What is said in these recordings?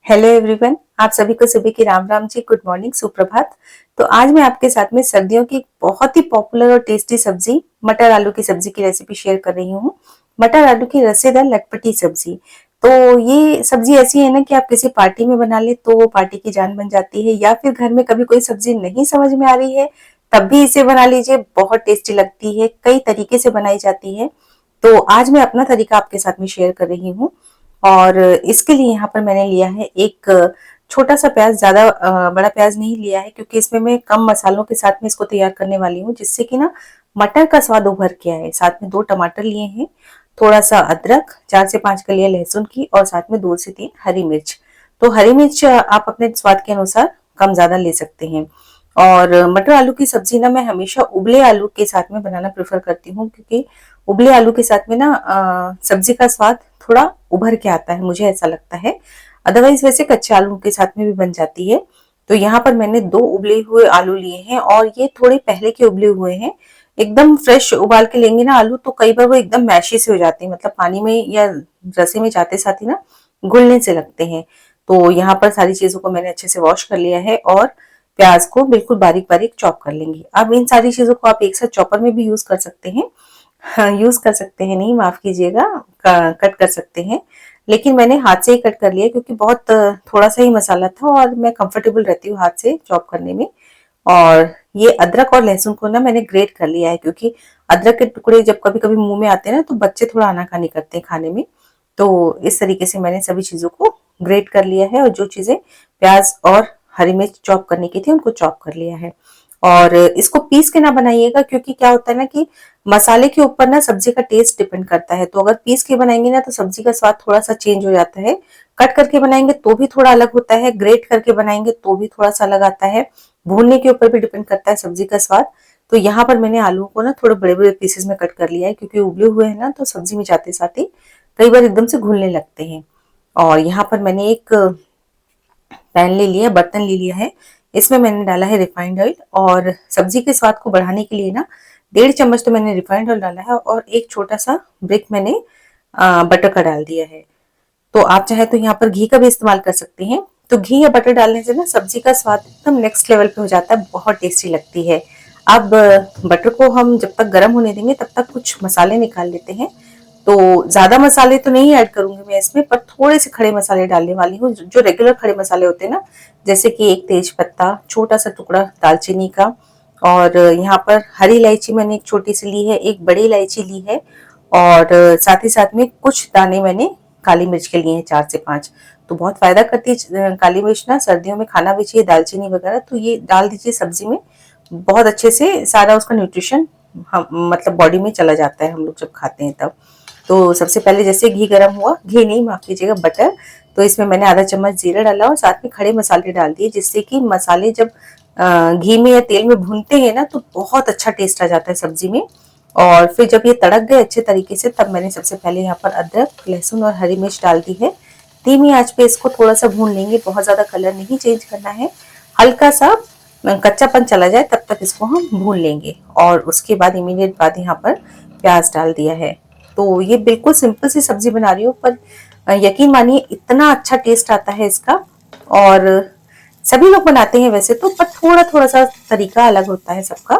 Hello everyone, आप सभी को सुबह की राम राम जी, गुड मॉर्निंग, सुप्रभात। तो आज मैं आपके साथ में सर्दियों की बहुत ही पॉपुलर और टेस्टी सब्जी मटर आलू की सब्जी की रेसिपी शेयर कर रही हूँ। मटर आलू की रसेदार लटपटी सब्जी। तो ये सब्जी ऐसी है ना कि आप किसी पार्टी में बना ले तो वो पार्टी की जान बन जाती है, या फिर घर में कभी कोई सब्जी नहीं समझ में आ रही है तब भी इसे बना लीजिए, बहुत टेस्टी लगती है। कई तरीके से बनाई जाती है। तो आज मैं अपना तरीका आपके साथ में शेयर कर रही हूँ। और इसके लिए यहाँ पर मैंने लिया है एक छोटा सा प्याज, ज्यादा बड़ा प्याज नहीं लिया है क्योंकि इसमें मैं कम मसालों के साथ में इसको तैयार करने वाली हूँ, जिससे कि ना मटर का स्वाद उभर के आए। साथ में 2 टमाटर लिए हैं, थोड़ा सा अदरक, 4 से 5 कलियां लहसुन की, और साथ में 2 से 3 हरी मिर्च। तो हरी मिर्च आप अपने स्वाद के अनुसार कम ज्यादा ले सकते हैं। और मटर आलू की सब्जी ना मैं हमेशा उबले आलू के साथ में बनाना प्रेफर करती हूँ, क्योंकि उबले आलू के साथ में ना सब्जी का स्वाद थोड़ा उभर के आता है, मुझे ऐसा लगता है। अदरवाइज वैसे कच्चे आलू के साथ में भी बन जाती है। तो यहाँ पर मैंने 2 उबले हुए आलू लिए हैं, और ये थोड़े पहले के उबले हुए हैं। एकदम फ्रेश उबाल के लेंगे ना आलू तो कई बार वो एकदम मैशी से हो जाते हैं, मतलब पानी में या रसे में जाते साथ ही ना घुलने से लगते हैं। तो यहाँ पर सारी चीजों को मैंने अच्छे से वॉश कर लिया है, और प्याज को बिल्कुल बारीक बारीक चॉप कर लेंगे। अब इन सारी चीजों को आप एक साथ चॉपर में भी यूज कर सकते हैं। हाँ, यूज कर सकते हैं, नहीं माफ कीजिएगा, कट कर सकते हैं। लेकिन मैंने हाथ से ही कट कर लिया क्योंकि बहुत थोड़ा सा ही मसाला था और मैं कंफर्टेबल रहती हूँ हाथ से चॉप करने में। और ये अदरक और लहसुन को ना मैंने ग्रेट कर लिया है, क्योंकि अदरक के टुकड़े जब कभी कभी मुंह में आते हैं ना तो बच्चे थोड़ा आनाकानी करते हैं खाने में। तो इस तरीके से मैंने सभी चीजों को ग्रेट कर लिया है, और जो चीजें प्याज और हरी मिर्च चॉप करने की थी उनको चॉप कर लिया है। और इसको पीस के ना बनाइएगा, क्योंकि क्या होता है ना कि मसाले के ऊपर ना सब्जी का टेस्ट डिपेंड करता है। तो अगर पीस के बनाएंगे ना तो सब्जी का स्वाद थोड़ा सा चेंज हो जाता है। कट करके बनाएंगे तो भी थोड़ा अलग होता है, ग्रेट करके बनाएंगे तो भी थोड़ा सा अलग आता है। भूनने के ऊपर भी डिपेंड करता है सब्जी का स्वाद। तो यहाँ पर मैंने आलू को ना थोड़े बड़े बड़े पीसेस में कट कर लिया है, क्योंकि उबले हुए हैं ना तो सब्जी में जाते साथ ही कई बार एकदम से घुलने लगते हैं। और यहाँ पर मैंने एक पैन ले लिया, बर्तन ले लिया है। इसमें मैंने डाला है रिफाइंड ऑयल, और सब्जी के स्वाद को बढ़ाने के लिए ना 1.5 चम्मच तो मैंने रिफाइंड ऑयल डाला है, और एक छोटा सा ब्रिक मैंने बटर का डाल दिया है। तो आप चाहे तो यहाँ पर घी का भी इस्तेमाल कर सकते हैं। तो घी या बटर डालने से ना सब्जी का स्वाद एकदम नेक्स्ट लेवल पे हो जाता है, बहुत टेस्टी लगती है। अब बटर को हम जब तक गर्म होने देंगे तब तक कुछ मसाले निकाल लेते हैं। तो ज्यादा मसाले तो नहीं ऐड करूंगी मैं इसमें, पर थोड़े से खड़े मसाले डालने वाली हूँ, जो रेगुलर खड़े मसाले होते हैं ना, जैसे कि एक तेज पत्ता, छोटा सा टुकड़ा दालचीनी का, और यहाँ पर हरी इलायची मैंने एक छोटी सी ली है, एक बड़ी इलायची ली है, और साथ ही साथ में कुछ दाने मैंने काली मिर्च के लिए हैं, 4 से 5। तो बहुत फायदा करती है काली मिर्च ना, सर्दियों में खाना भी चाहिए, दालचीनी वगैरह। तो ये डाल दीजिए सब्जी में, बहुत अच्छे से सारा उसका न्यूट्रिशन हम मतलब बॉडी में चला जाता है हम लोग जब खाते हैं तब। तो सबसे पहले जैसे घी गर्म हुआ, घी नहीं माफ कीजिएगा बटर, तो इसमें मैंने आधा चम्मच जीरा डाला और साथ में खड़े मसाले डाल दिए, जिससे कि मसाले जब घी में या तेल में भूनते हैं ना तो बहुत अच्छा टेस्ट आ जाता है सब्जी में। और फिर जब ये तड़क गए अच्छे तरीके से, तब मैंने सबसे पहले यहाँ पर अदरक, लहसुन और हरी मिर्च डाल दी है। धीमी आंच पे इसको थोड़ा सा भून लेंगे, बहुत ज्यादा कलर नहीं चेंज करना है, हल्का सा कच्चापन चला जाए तब तक इसको हम भून लेंगे। और उसके बाद इमीडिएट बाद यहाँ पर प्याज डाल दिया है। तो ये बिल्कुल सिंपल सी सब्जी बना रही हूँ, पर यकीन मानिए इतना अच्छा टेस्ट आता है इसका। और सभी लोग बनाते हैं वैसे तो, पर थोड़ा थोड़ा सा तरीका अलग होता है सबका।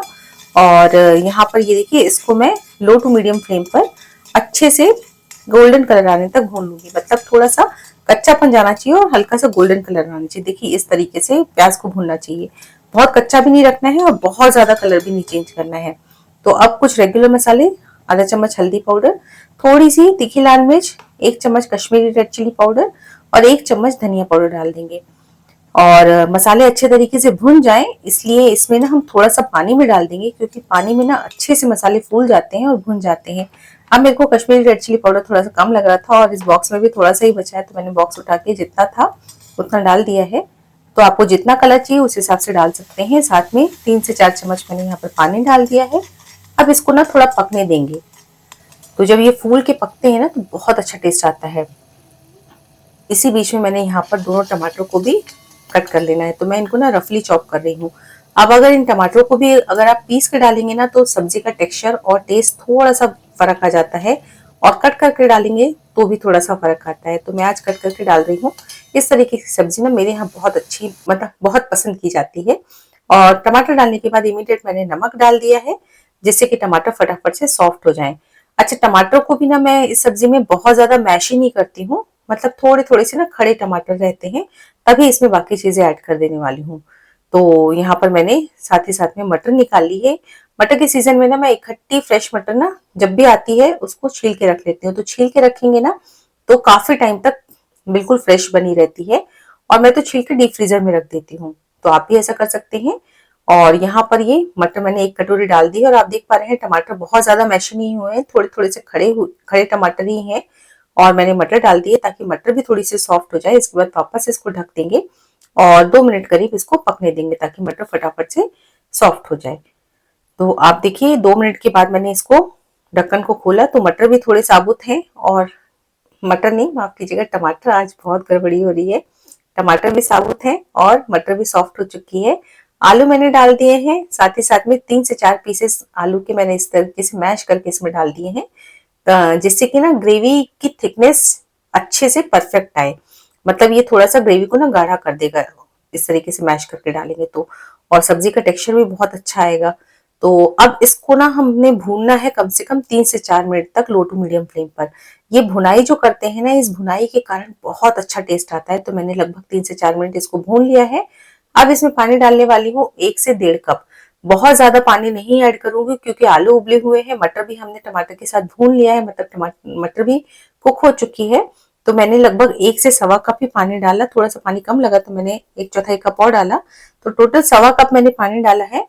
और यहाँ पर ये देखिए, इसको मैं लो टू मीडियम फ्लेम पर अच्छे से गोल्डन कलर आने तक भून लूंगी, मतलब थोड़ा सा कच्चापन जाना चाहिए और हल्का सा गोल्डन कलर आना चाहिए। देखिए इस तरीके से प्याज को भूनना चाहिए, बहुत कच्चा भी नहीं रखना है और बहुत ज्यादा कलर भी नहीं चेंज करना है। तो अब कुछ रेगुलर मसाले, आधा चम्मच हल्दी पाउडर, थोड़ी सी तीखी लाल मिर्च, 1 चम्मच कश्मीरी रेड चिली पाउडर, और 1 चम्मच धनिया पाउडर डाल देंगे। और मसाले अच्छे तरीके से भुन जाएं, इसलिए इसमें ना हम थोड़ा सा पानी भी डाल देंगे, क्योंकि पानी में ना अच्छे से मसाले फूल जाते हैं और भुन जाते हैं। अब मेरे को कश्मीरी रेड चिली पाउडर थोड़ा सा कम लग रहा था, और इस बॉक्स में भी थोड़ा सा ही बचा है, तो मैंने बॉक्स उठा के जितना था उतना डाल दिया है। तो आपको जितना कलर चाहिए उस हिसाब से डाल सकते हैं। साथ में 3 से 4 चम्मच मैंने यहाँ पर पानी डाल दिया है। अब इसको ना थोड़ा पकने देंगे। तो जब ये फूल के पकते हैं ना तो बहुत अच्छा टेस्ट आता है। इसी बीच में मैंने यहाँ पर दोनों टमाटरों को भी कट कर लेना है, तो मैं इनको ना रफली चॉप कर रही हूँ। अब अगर इन टमाटरों को भी अगर आप पीस के डालेंगे ना तो सब्जी का टेक्सचर और टेस्ट थोड़ा सा फर्क आ जाता है, और कट करके डालेंगे तो भी थोड़ा सा फर्क आता है। तो मैं आज कट करके डाल रही हूँ। इस तरीके की सब्जी ना मेरे यहाँ बहुत अच्छी मतलब बहुत पसंद की जाती है। और टमाटर डालने के बाद इमीडिएट मैंने नमक डाल दिया है, जिससे कि टमाटर फटाफट से सॉफ्ट हो जाएं। अच्छा, टमाटर को भी ना मैं इस सब्जी में बहुत ज्यादा मैश ही नहीं करती हूँ, मतलब थोड़े थोड़े से ना खड़े टमाटर रहते हैं, तभी इसमें बाकी चीजें ऐड कर देने वाली हूँ। तो यहाँ पर मैंने साथ ही साथ में मटर निकाल ली है। मटर के सीजन में ना मैं इकट्ठी फ्रेश मटर ना जब भी आती है उसको छील के रख लेती हूँ। तो छील के रखेंगे ना तो काफी टाइम तक बिल्कुल फ्रेश बनी रहती है। और मैं तो छील के डीप फ्रीजर में रख देती हूँ, तो आप भी ऐसा कर सकते हैं। और यहाँ पर ये मटर मैंने एक कटोरी डाल दी है, और आप देख पा रहे हैं टमाटर बहुत ज्यादा मैश नहीं हुए हैं, थोड़े थोड़े से खड़े टमाटर ही हैं। और मैंने मटर डाल दिए ताकि मटर भी थोड़ी सी सॉफ्ट हो जाए। इसके बाद वापस इसको ढक देंगे और 2 मिनट करीब इसको पकने देंगे ताकि मटर फटाफट से सॉफ्ट हो जाए। तो आप देखिए 2 मिनट के बाद मैंने इसको ढक्कन को खोला तो मटर भी थोड़े साबुत हैं, और मटर नहीं, माफ कीजिएगा, टमाटर, आज बहुत गड़बड़ी हो रही है। टमाटर भी साबुत हैं और मटर भी सॉफ्ट हो चुकी है। आलू मैंने डाल दिए हैं, साथ ही साथ में 3 से 4 पीसेस आलू के मैंने इस तरीके से मैश करके इसमें डाल दिए हैं, जिससे कि ना ग्रेवी की थिकनेस अच्छे से परफेक्ट आए। मतलब ये थोड़ा सा ग्रेवी को ना गाढ़ा कर देगा इस तरीके से मैश करके डालेंगे तो, और सब्जी का टेक्सचर भी बहुत अच्छा आएगा। तो अब इसको ना हमने भूनना है कम से कम 3 से 4 मिनट तक लो टू मीडियम फ्लेम पर। ये भुनाई जो करते हैं ना, इस भुनाई के कारण बहुत अच्छा टेस्ट आता है। तो मैंने लगभग 3 से 4 मिनट इसको भून लिया है। अब इसमें पानी डालने वाली हूँ 1 से 1.5 कप। बहुत ज्यादा पानी नहीं ऐड करूंगी क्योंकि आलू उबले हुए हैं, मटर भी हमने टमाटर के साथ भून लिया है, मतलब टमाटर मटर भी कुक हो चुकी है। तो मैंने लगभग 1 से 1.25 कप ही पानी डाला, थोड़ा सा पानी कम लगा तो मैंने 1/4 कप और डाला। तो टोटल 1.25 कप मैंने पानी डाला है।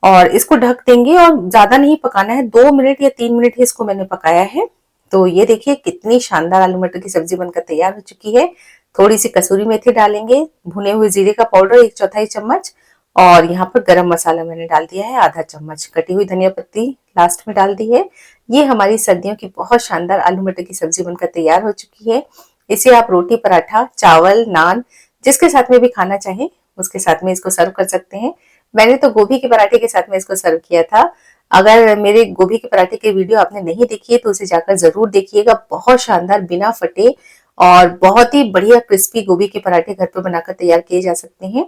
और इसको ढक देंगे और ज्यादा नहीं पकाना है, 2 मिनट या 3 मिनट ही इसको मैंने पकाया है। तो ये देखिए कितनी शानदार आलू मटर की सब्जी बनकर तैयार हो चुकी है। थोड़ी सी कसूरी मेथी डालेंगे, भुने हुए जीरे का पाउडर 1/4 चम्मच, और यहाँ पर गरम मसाला मैंने डाल दिया है आधा चम्मच, कटी हुई धनिया पत्ती लास्ट में डाल दी है। ये हमारी सर्दियों की बहुत शानदार आलू मटर की सब्जी बनकर तैयार हो चुकी है। इसे आप रोटी, पराठा, चावल, नान, जिसके साथ में भी खाना चाहें उसके साथ में इसको सर्व कर सकते हैं। मैंने तो गोभी के पराठे के साथ में इसको सर्व किया था। अगर मेरे गोभी के पराठे की वीडियो आपने नहीं देखी है तो उसे जाकर जरूर देखिएगा। बहुत शानदार, बिना फटे और बहुत ही बढ़िया क्रिस्पी गोभी के पराठे घर पर बनाकर तैयार किए जा सकते हैं।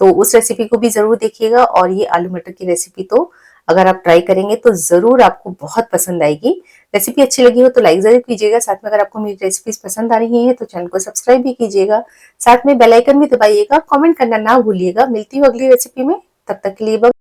तो उस रेसिपी को भी जरूर देखिएगा। और ये आलू मटर की रेसिपी तो अगर आप ट्राई करेंगे तो जरूर आपको बहुत पसंद आएगी। रेसिपी अच्छी लगी हो तो लाइक जरूर कीजिएगा। साथ में अगर आपको मेरी रेसिपीज पसंद आ रही है तो चैनल को सब्सक्राइब भी कीजिएगा। साथ में बेल आइकन भी दबाइएगा। कमेंट करना ना भूलिएगा। मिलती हूँ अगली रेसिपी में, तब तक के लिए बाय।